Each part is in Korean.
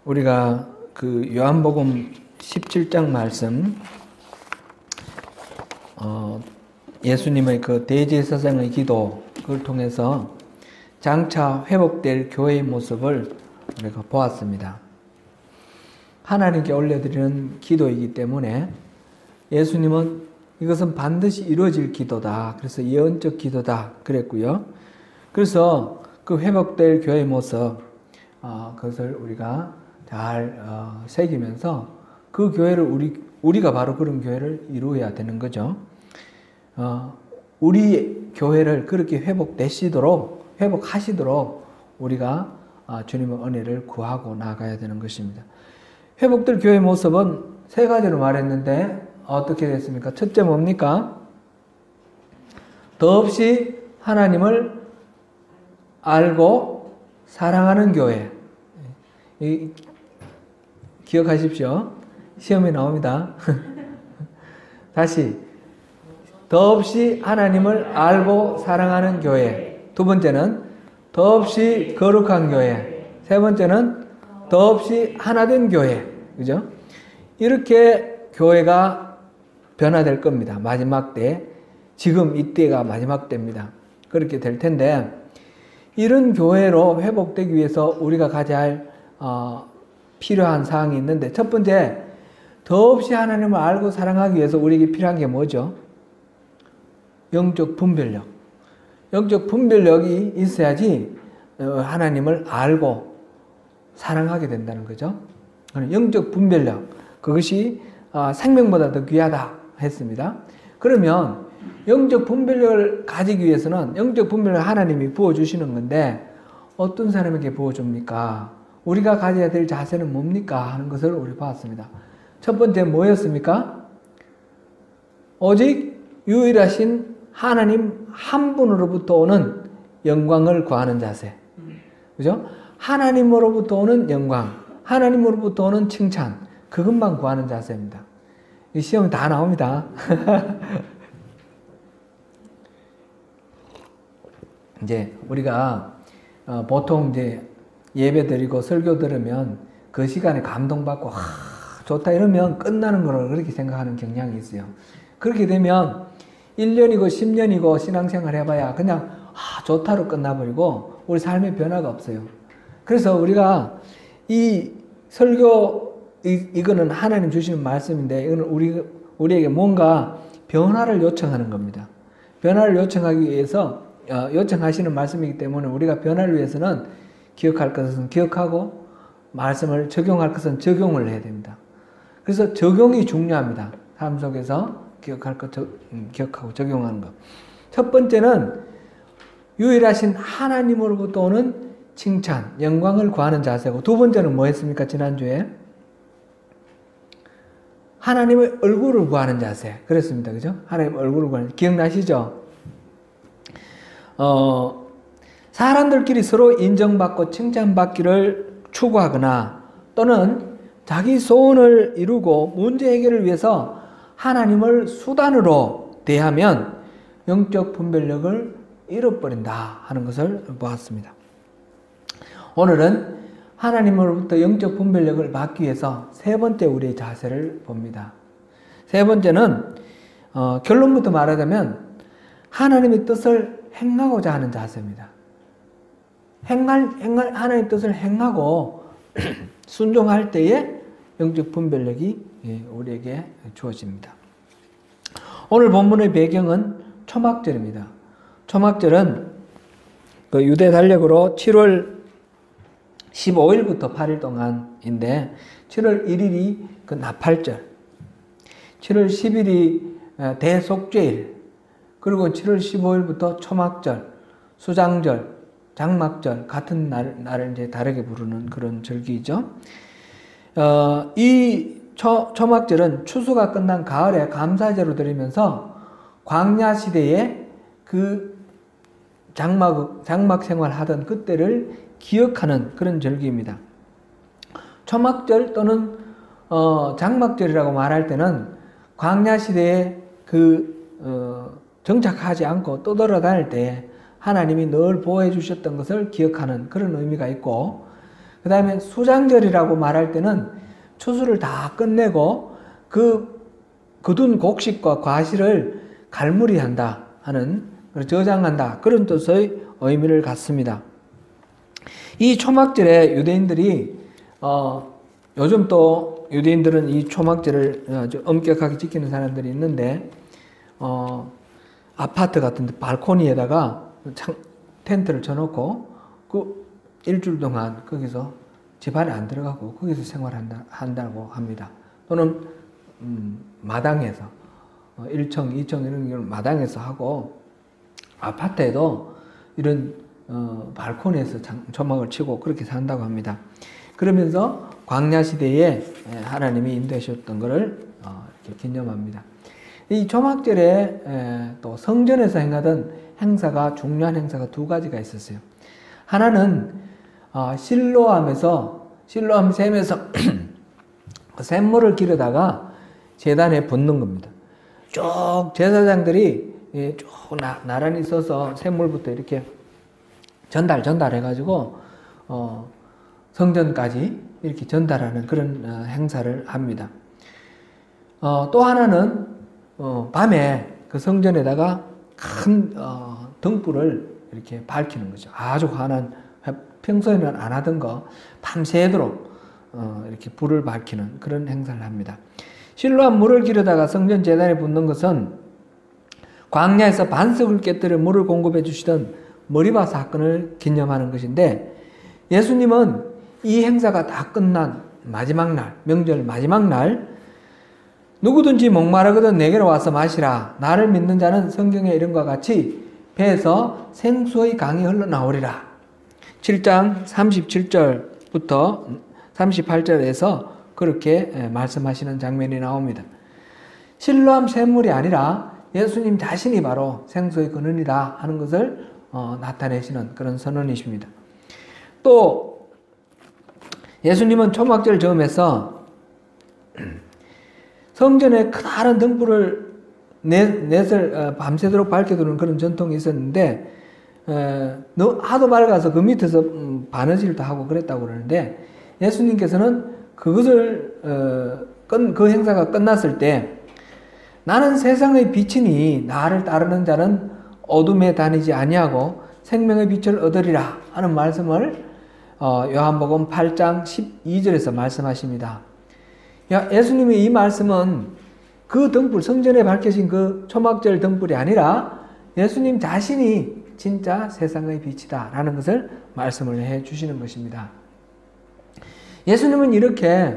우리가 그 요한복음 17장 말씀, 예수님의 그 대제사장의 기도, 그걸 통해서 장차 회복될 교회의 모습을 우리가 보았습니다. 하나님께 올려드리는 기도이기 때문에 예수님은 이것은 반드시 이루어질 기도다. 그래서 예언적 기도다. 그랬고요. 그래서 그 회복될 교회의 모습, 그것을 우리가 잘 새기면서 그 교회를 우리가 바로 그런 교회를 이루어야 되는 거죠. 우리 교회를 그렇게 회복하시도록 우리가 주님의 은혜를 구하고 나가야 되는 것입니다. 회복될 교회의 모습은 세 가지로 말했는데 어떻게 됐습니까? 첫째 뭡니까? 더없이 하나님을 알고 사랑하는 교회. 기억하십시오. 시험에 나옵니다. 다시. 더없이 하나님을 알고 사랑하는 교회. 두 번째는 더없이 거룩한 교회. 세 번째는 더없이 하나된 교회. 그죠? 이렇게 교회가 변화될 겁니다. 마지막 때. 지금 이때가 마지막 때입니다. 그렇게 될 텐데, 이런 교회로 회복되기 위해서 우리가 가져야 할 필요한 사항이 있는데, 첫 번째, 더없이 하나님을 알고 사랑하기 위해서 우리에게 필요한 게 뭐죠? 영적 분별력. 영적 분별력이 있어야지 하나님을 알고 사랑하게 된다는 거죠. 영적 분별력, 그것이 생명보다 더 귀하다 했습니다. 그러면 영적 분별력을 가지기 위해서는 영적 분별력을 하나님이 부어주시는 건데, 어떤 사람에게 부어줍니까? 우리가 가져야 될 자세는 뭡니까? 하는 것을 우리 봤습니다. 첫 번째 뭐였습니까? 오직 유일하신 하나님 한 분으로부터 오는 영광을 구하는 자세. 그죠? 하나님으로부터 오는 영광, 하나님으로부터 오는 칭찬, 그것만 구하는 자세입니다. 이 시험이 다 나옵니다. 이제 우리가 보통 이제 예배 드리고 설교 들으면 그 시간에 감동받고 좋다 이러면 끝나는 거로 그렇게 생각하는 경향이 있어요. 그렇게 되면 1년이고 10년이고 신앙생활 해봐야 그냥 좋다로 끝나버리고 우리 삶의 변화가 없어요. 그래서 우리가 이 설교, 이거는 하나님 주시는 말씀인데, 이거는 우리에게 뭔가 변화를 요청하는 겁니다. 변화를 요청하기 위해서 요청하시는 말씀이기 때문에 우리가 변화를 위해서는 기억할 것은 기억하고 말씀을 적용할 것은 적용을 해야 됩니다. 그래서 적용이 중요합니다. 삶 속에서 기억할 것 기억하고 적용하는 것. 첫 번째는 유일하신 하나님으로부터 오는 칭찬, 영광을 구하는 자세고, 두 번째는 뭐 했습니까? 지난주에 하나님의 얼굴을 구하는 자세. 그랬습니다. 그죠? 하나님의 얼굴을 구하는 자세. 기억나시죠? 사람들끼리 서로 인정받고 칭찬받기를 추구하거나 또는 자기 소원을 이루고 문제 해결을 위해서 하나님을 수단으로 대하면 영적 분별력을 잃어버린다 하는 것을 보았습니다. 오늘은 하나님으로부터 영적 분별력을 받기 위해서 세 번째 우리의 자세를 봅니다. 세 번째는 결론부터 말하자면 하나님의 뜻을 행하고자 하는 자세입니다. 하나님의 뜻을 행하고 순종할 때에 영적 분별력이 우리에게 주어집니다. 오늘 본문의 배경은 초막절입니다. 초막절은 그 유대 달력으로 7월 15일부터 8일 동안인데, 7월 1일이 그 나팔절, 7월 10일이 대속죄일, 그리고 7월 15일부터 초막절, 수장절, 장막절 같은 날을 이제 다르게 부르는 그런 절기죠. 이 초막절은 추수가 끝난 가을에 감사제로 드리면서 광야 시대에 그 장막 생활하던 그때를 기억하는 그런 절기입니다. 초막절 또는 장막절이라고 말할 때는 광야 시대에 정착하지 않고 떠돌아다닐 때 하나님이 늘 보호해 주셨던 것을 기억하는 그런 의미가 있고, 그 다음에 수장절이라고 말할 때는 추수를 다 끝내고 그 거둔 곡식과 과실을 갈무리한다 하는, 저장한다, 그런 뜻의 의미를 갖습니다. 이 초막절에 유대인들이 요즘 또 유대인들은 이 초막절을 아주 엄격하게 지키는 사람들이 있는데 아파트 같은 데 발코니에다가 텐트를 쳐놓고 그 일주일 동안 거기서 집 안에 안 들어가고 거기서 생활한다고 합니다. 또는 마당에서 1층, 2층 이런 경우는 마당에서 하고, 아파트에도 이런 발코니에서 초막을 치고 그렇게 산다고 합니다. 그러면서 광야 시대에 하나님이 인도하셨던 것을 이렇게 기념합니다. 이 초막절에 또 성전에서 행하던 행사가, 중요한 행사가 두 가지가 있었어요. 하나는 실로암에서 샘물을 기르다가 제단에 붓는 겁니다. 쭉 제사장들이 쭉 나란히 서서 샘물부터 이렇게 전달해가지고 성전까지 이렇게 전달하는 그런 행사를 합니다. 또 하나는 밤에 그 성전에다가 큰 등불을 이렇게 밝히는 거죠. 아주 환한, 평소에는 안 하던 거 밤새도록 이렇게 불을 밝히는 그런 행사를 합니다. 실로암 물을 기르다가 성전 제단에 붓는 것은 광야에서 반석을 깨뜨려 물을 공급해 주시던 머리바 사건을 기념하는 것인데, 예수님은 이 행사가 다 끝난 마지막 날, 명절 마지막 날, 누구든지 목마르거든 내게로 와서 마시라. 나를 믿는 자는 성경에 이런 것과 같이 배에서 생수의 강이 흘러나오리라. 7장 37절부터 38절에서 그렇게 말씀하시는 장면이 나옵니다. 실로암 샘물이 아니라 예수님 자신이 바로 생수의 근원이다 하는 것을 나타내시는 그런 선언이십니다. 또 예수님은 초막절 즈음에서 성전에 크다란 등불을 넷을 밤새도록 밝혀두는 그런 전통이 있었는데, 하도 밝아서 그 밑에서 바느질도 하고 그랬다고 그러는데, 예수님께서는 그것을 그 행사가 끝났을 때 나는 세상의 빛이니 나를 따르는 자는 어둠에 다니지 아니하고 생명의 빛을 얻으리라 하는 말씀을 요한복음 8장 12절에서 말씀하십니다. 예수님의 이 말씀은 그 등불, 성전에 밝혀진 그 초막절 등불이 아니라 예수님 자신이 진짜 세상의 빛이다 라는 것을 말씀을 해 주시는 것입니다. 예수님은 이렇게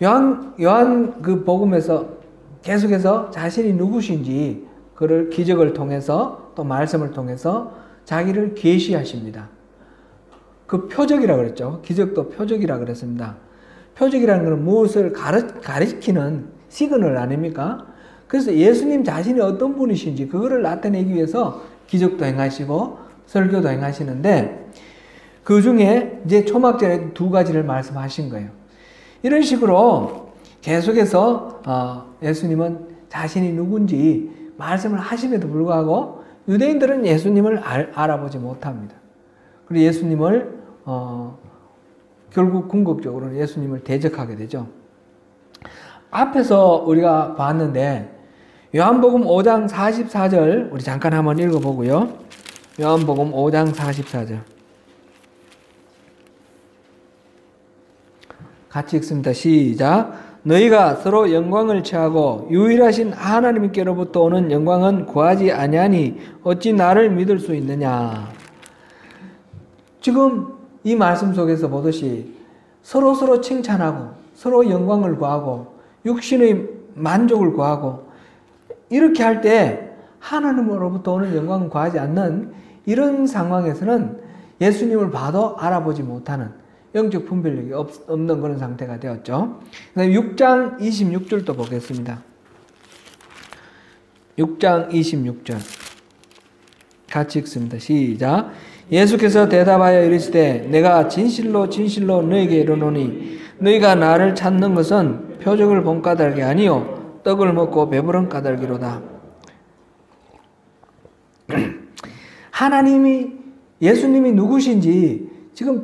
요한 그 복음에서 계속해서 자신이 누구신지 그를 기적을 통해서 또 말씀을 통해서 자기를 계시하십니다. 그 표적이라 그랬죠. 기적도 표적이라 그랬습니다. 표적이라는 것은 무엇을 가리키는 시그널 아닙니까? 그래서 예수님 자신이 어떤 분이신지 그거를 나타내기 위해서 기적도 행하시고 설교도 행하시는데, 그 중에 이제 초막절에 두 가지를 말씀하신 거예요. 이런 식으로 계속해서 예수님은 자신이 누군지 말씀을 하심에도 불구하고 유대인들은 예수님을 알아보지 못합니다. 그리고 예수님을 결국 궁극적으로 예수님을 대적하게 되죠. 앞에서 우리가 봤는데 요한복음 5장 44절 우리 잠깐 한번 읽어보고요. 요한복음 5장 44절 같이 읽습니다. 시작. 너희가 서로 영광을 취하고 유일하신 하나님께로부터 오는 영광은 구하지 아니하니 어찌 나를 믿을 수 있느냐. 지금 이 말씀 속에서 보듯이 서로 칭찬하고 서로 영광을 구하고 육신의 만족을 구하고 이렇게 할 때 하나님으로부터 오는 영광을 구하지 않는 이런 상황에서는 예수님을 봐도 알아보지 못하는 영적 분별력이 없는 그런 상태가 되었죠. 그 다음에 6장 26절도 보겠습니다. 6장 26절 같이 읽습니다. 시작. 예수께서 대답하여 이르시되 내가 진실로 너희에게 이르노니 너희가 나를 찾는 것은 표적을 본 까닭이 아니요 떡을 먹고 배부른 까닭이로다. 예수님이 누구신지 지금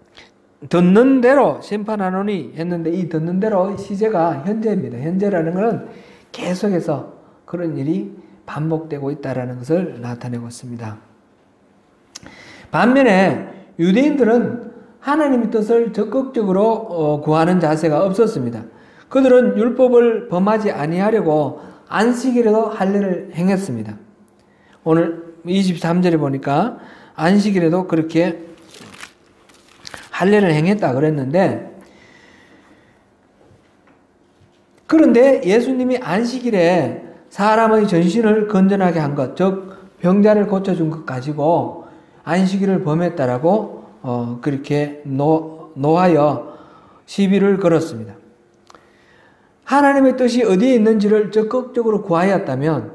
듣는 대로 심판하노니 했는데 이 듣는 대로 시제가 현재입니다. 현재라는 것은 계속해서 그런 일이 반복되고 있다는 것을 나타내고 있습니다. 반면에 유대인들은 하나님의 뜻을 적극적으로 구하는 자세가 없었습니다. 그들은 율법을 범하지 아니하려고 안식일에도 할례를 행했습니다. 오늘 23절에 보니까 안식일에도 그렇게 할례를 행했다 그랬는데, 그런데 예수님이 안식일에 사람의 전신을 건전하게 한 것, 즉 병자를 고쳐준 것 가지고 안식일을 범했다라고 그렇게 노하여 시비를 걸었습니다. 하나님의 뜻이 어디에 있는지를 적극적으로 구하였다면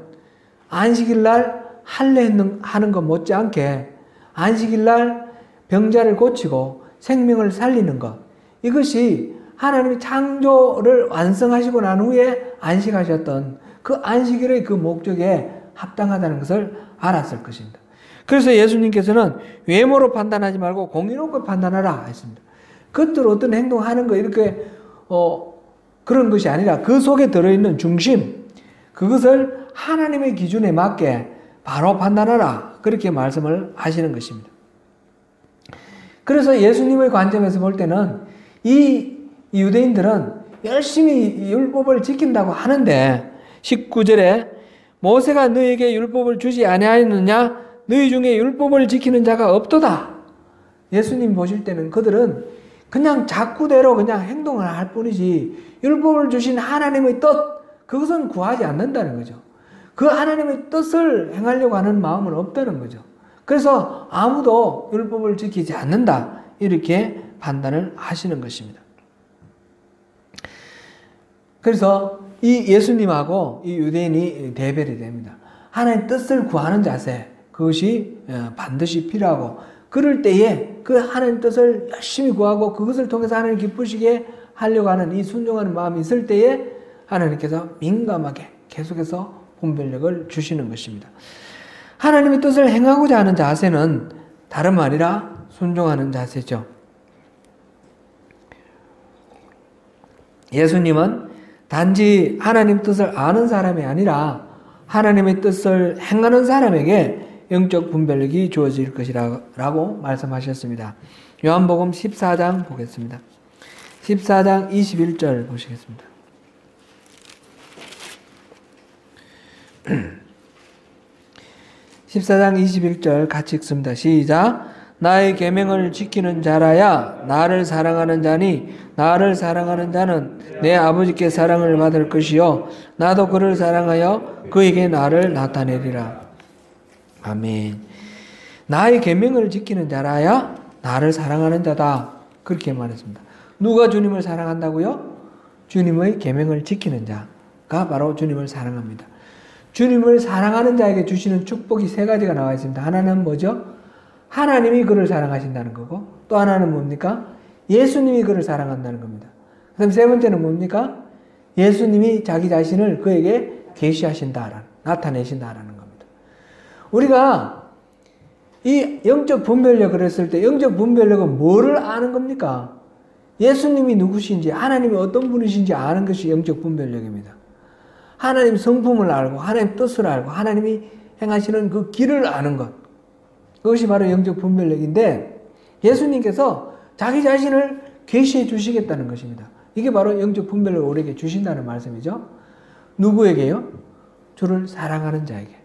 안식일 날 할례하는 것 못지않게 안식일 날 병자를 고치고 생명을 살리는 것, 이것이 하나님이 창조를 완성하시고 난 후에 안식하셨던 그 안식일의 그 목적에 합당하다는 것을 알았을 것입니다. 그래서 예수님께서는 외모로 판단하지 말고 공의롭게 판단하라 했습니다. 그것들 어떤 행동하는 거 이렇게 그런 것이 아니라 그 속에 들어있는 중심, 그것을 하나님의 기준에 맞게 바로 판단하라, 그렇게 말씀을 하시는 것입니다. 그래서 예수님의 관점에서 볼 때는 이 유대인들은 열심히 율법을 지킨다고 하는데 19절에 모세가 너에게 율법을 주지 아니하였느냐? 너희 중에 율법을 지키는 자가 없도다. 예수님 보실 때는 그들은 그냥 자꾸대로 그냥 행동을 할 뿐이지 율법을 주신 하나님의 뜻, 그것은 구하지 않는다는 거죠. 그 하나님의 뜻을 행하려고 하는 마음은 없다는 거죠. 그래서 아무도 율법을 지키지 않는다, 이렇게 판단을 하시는 것입니다. 그래서 이 예수님하고 이 유대인이 대별이 됩니다. 하나님의 뜻을 구하는 자세, 그것이 반드시 필요하고, 그럴 때에 그 하나님의 뜻을 열심히 구하고 그것을 통해서 하나님 기쁘시게 하려고 하는 이 순종하는 마음이 있을 때에 하나님께서 민감하게 계속해서 분별력을 주시는 것입니다. 하나님의 뜻을 행하고자 하는 자세는 다름 아니라 순종하는 자세죠. 예수님은 단지 하나님 뜻을 아는 사람이 아니라 하나님의 뜻을 행하는 사람에게 영적 분별력이 주어질 것이라고 말씀하셨습니다. 요한복음 14장 보겠습니다. 14장 21절 보시겠습니다. (14장 21절) 같이 읽습니다. 시작. 나의 계명을 지키는 자라야 나를 사랑하는 자니 나를 사랑하는 자는 내 아버지께 사랑을 받을 것이요 나도 그를 사랑하여 그에게 나를 나타내리라. 아멘. 나의 계명을 지키는 자라야 나를 사랑하는 자다, 그렇게 말했습니다. 누가 주님을 사랑한다고요? 주님의 계명을 지키는 자가 바로 주님을 사랑합니다. 주님을 사랑하는 자에게 주시는 축복이 세 가지가 나와 있습니다. 하나는 뭐죠? 하나님이 그를 사랑하신다는 거고, 또 하나는 뭡니까? 예수님이 그를 사랑한다는 겁니다. 그 다음 세 번째는 뭡니까? 예수님이 자기 자신을 그에게 계시하신다, 나타내신다라는 겁니다. 우리가 이 영적 분별력을 했을 때 영적 분별력은 뭐를 아는 겁니까? 예수님이 누구신지, 하나님이 어떤 분이신지 아는 것이 영적 분별력입니다. 하나님 성품을 알고 하나님 뜻을 알고 하나님이 행하시는 그 길을 아는 것, 그것이 바로 영적 분별력인데, 예수님께서 자기 자신을 계시해 주시겠다는 것입니다. 이게 바로 영적 분별력을 우리에게 주신다는 말씀이죠. 누구에게요? 주를 사랑하는 자에게.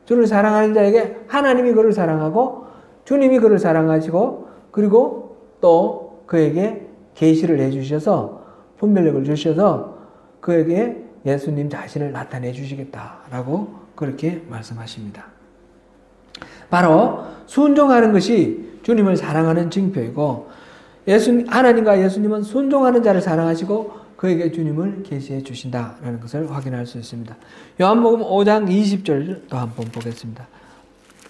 주를 사랑하는 자에게 하나님이 그를 사랑하고 주님이 그를 사랑하시고, 그리고 또 그에게 계시를 해주셔서 분별력을 주셔서 그에게 예수님 자신을 나타내 주시겠다라고 그렇게 말씀하십니다. 바로 순종하는 것이 주님을 사랑하는 징표이고, 하나님과 예수님은 순종하는 자를 사랑하시고 그에게 주님을 계시해 주신다라는 것을 확인할 수 있습니다. 요한복음 5장 20절도 한번 보겠습니다.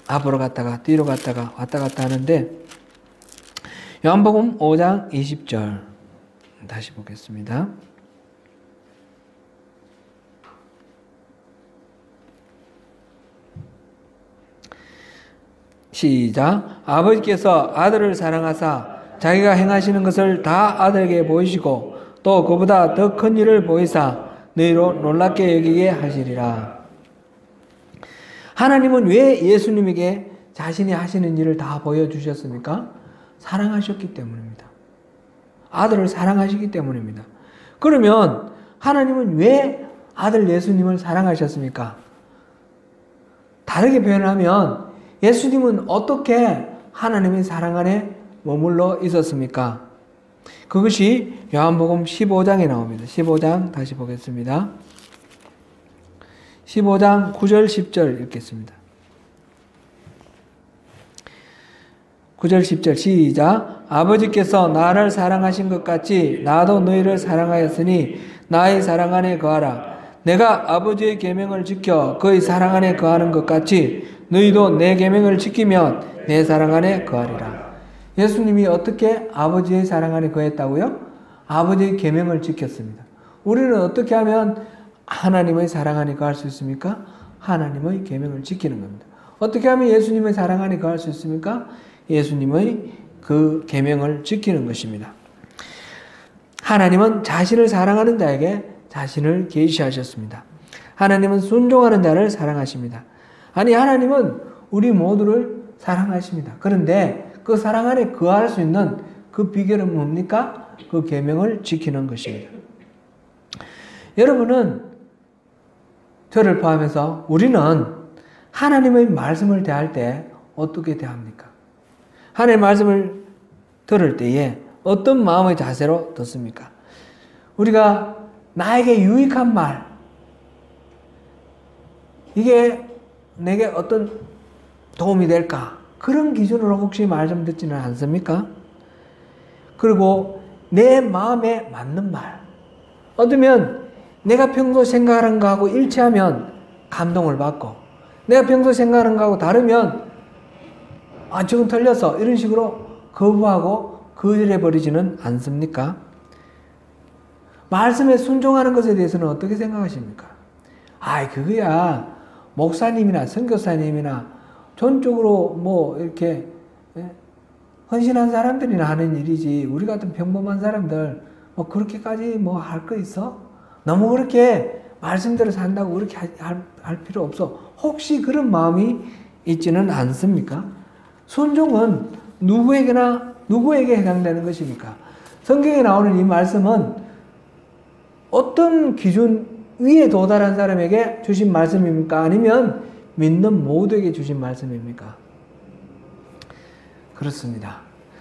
앞으로 갔다가 뒤로 갔다가 왔다 갔다 하는데, 요한복음 5장 20절 다시 보겠습니다. 시작. 아버지께서 아들을 사랑하사 자기가 행하시는 것을 다 아들에게 보이시고 또 그보다 더 큰 일을 보이사 너희로 놀랍게 여기게 하시리라. 하나님은 왜 예수님에게 자신이 하시는 일을 다 보여주셨습니까? 사랑하셨기 때문입니다. 아들을 사랑하시기 때문입니다. 그러면 하나님은 왜 아들 예수님을 사랑하셨습니까? 다르게 표현하면 예수님은 어떻게 하나님의 사랑 안에 머물러 있었습니까? 그것이 요한복음 15장에 나옵니다. 15장 다시 보겠습니다. 15장 9절 10절 읽겠습니다. 9절 10절 시작. 아버지께서 나를 사랑하신 것 같이 나도 너희를 사랑하였으니 나의 사랑 안에 거하라. 내가 아버지의 계명을 지켜 그의 사랑 안에 거하는 것 같이 너희도 내 계명을 지키면 내 사랑 안에 거하리라. 예수님이 어떻게 아버지의 사랑 안에 거했다고요? 아버지의 계명을 지켰습니다. 우리는 어떻게 하면 하나님의 사랑 안에 거할 수 있습니까? 하나님의 계명을 지키는 겁니다. 어떻게 하면 예수님의 사랑 안에 거할 수 있습니까? 예수님의 그 계명을 지키는 것입니다. 하나님은 자신을 사랑하는 자에게 자신을 계시하셨습니다. 하나님은 순종하는 자를 사랑하십니다. 아니, 하나님은 우리 모두를 사랑하십니다. 그런데 그 사랑 안에 거할 수 있는 그 비결은 뭡니까? 그 계명을 지키는 것입니다. 여러분은 저를 포함해서 우리는 하나님의 말씀을 대할 때 어떻게 대합니까? 하나님의 말씀을 들을 때에 어떤 마음의 자세로 듣습니까? 우리가 나에게 유익한 말, 이게 내게 어떤 도움이 될까? 그런 기준으로 혹시 말씀 듣지는 않습니까? 그리고 내 마음에 맞는 말, 어쩌면 내가 평소 생각하는 거하고 일치하면 감동을 받고 내가 평소 생각하는 거하고 다르면 저건 틀렸어 이런 식으로 거부하고 거절해버리지는 않습니까? 말씀에 순종하는 것에 대해서는 어떻게 생각하십니까? 그거야 목사님이나 선교사님이나 전적으로 뭐 이렇게 헌신한 사람들이나 하는 일이지 우리 같은 평범한 사람들 뭐 그렇게까지 뭐 할 거 있어? 너무 그렇게 말씀대로 산다고 그렇게 할 필요 없어. 혹시 그런 마음이 있지는 않습니까? 순종은 누구에게 해당되는 것입니까? 성경에 나오는 이 말씀은 어떤 기준 위에 도달한 사람에게 주신 말씀입니까? 아니면 믿는 모두에게 주신 말씀입니까? 그렇습니다.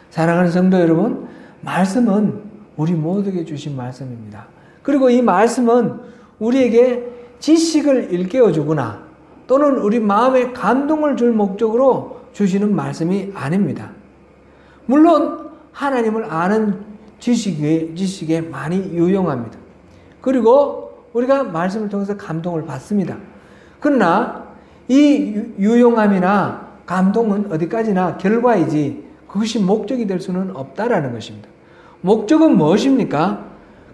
사랑하는 성도 여러분, 말씀은 우리 모두에게 주신 말씀입니다. 그리고 이 말씀은 우리에게 지식을 일깨워주거나 또는 우리 마음에 감동을 줄 목적으로 주시는 말씀이 아닙니다. 물론 하나님을 아는 지식에 많이 유용합니다. 그리고 우리가 말씀을 통해서 감동을 받습니다. 그러나 이 유용함이나 감동은 어디까지나 결과이지 그것이 목적이 될 수는 없다라는 것입니다. 목적은 무엇입니까?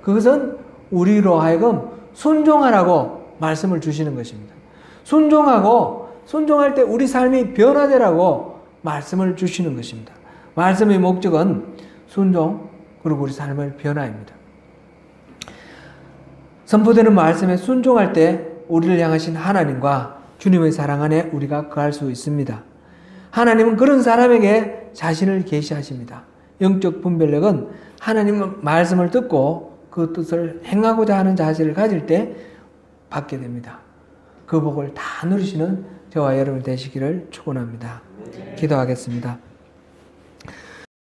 그것은 우리로 하여금 순종하라고 말씀을 주시는 것입니다. 순종할 때 우리 삶이 변화되라고 말씀을 주시는 것입니다. 말씀의 목적은 순종 그리고 우리 삶의 변화입니다. 선포되는 말씀에 순종할 때 우리를 향하신 하나님과 주님의 사랑 안에 우리가 거할 수 있습니다. 하나님은 그런 사람에게 자신을 계시하십니다. 영적 분별력은 하나님의 말씀을 듣고 그 뜻을 행하고자 하는 자세를 가질 때 받게 됩니다. 그 복을 다 누리시는 저와 여러분 되시기를 축원합니다. 기도하겠습니다.